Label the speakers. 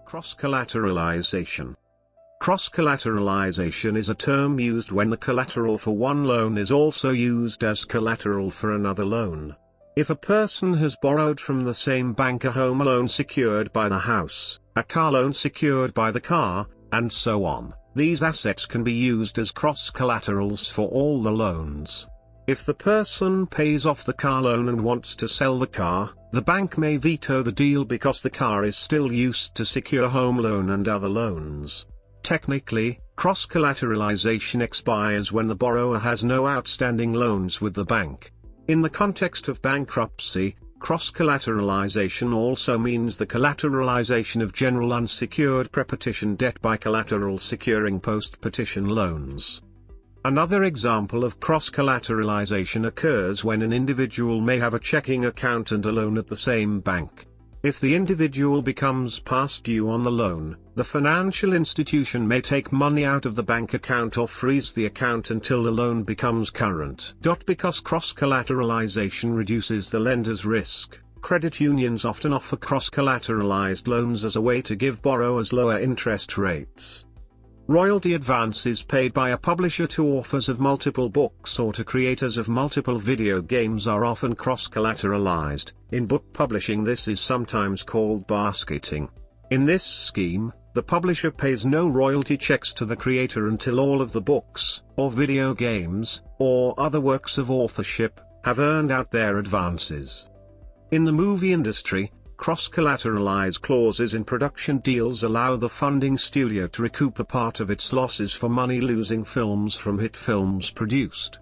Speaker 1: Cross-collateralization. Cross-collateralization is a term used when the collateral for one loan is also used as collateral for another loan. If a person has borrowed from the same bank a home loan secured by the house, a car loan secured by the car, and so on, these assets can be used as cross-collaterals for all the loans. If the person pays off the car loan and wants to sell the car, the bank may veto the deal because the car is still used to secure home loan and other loans. Technically, cross-collateralization expires when the borrower has no outstanding loans with the bank. In the context of bankruptcy, cross-collateralization also means the collateralization of general unsecured pre-petition debt by collateral securing post-petition loans. Another example of cross-collateralization occurs when an individual may have a checking account and a loan at the same bank. If the individual becomes past due on the loan, the financial institution may take money out of the bank account or freeze the account until the loan becomes current. Because cross-collateralization reduces the lender's risk, credit unions often offer cross-collateralized loans as a way to give borrowers lower interest rates. Royalty advances paid by a publisher to authors of multiple books or to creators of multiple video games are often cross-collateralized. In book publishing, this is sometimes called basketing. In this scheme, the publisher pays no royalty checks to the creator until all of the books, or video games, or other works of authorship, have earned out their advances. In the movie industry, cross-collateralized clauses in production deals allow the funding studio to recoup a part of its losses for money-losing films from hit films produced.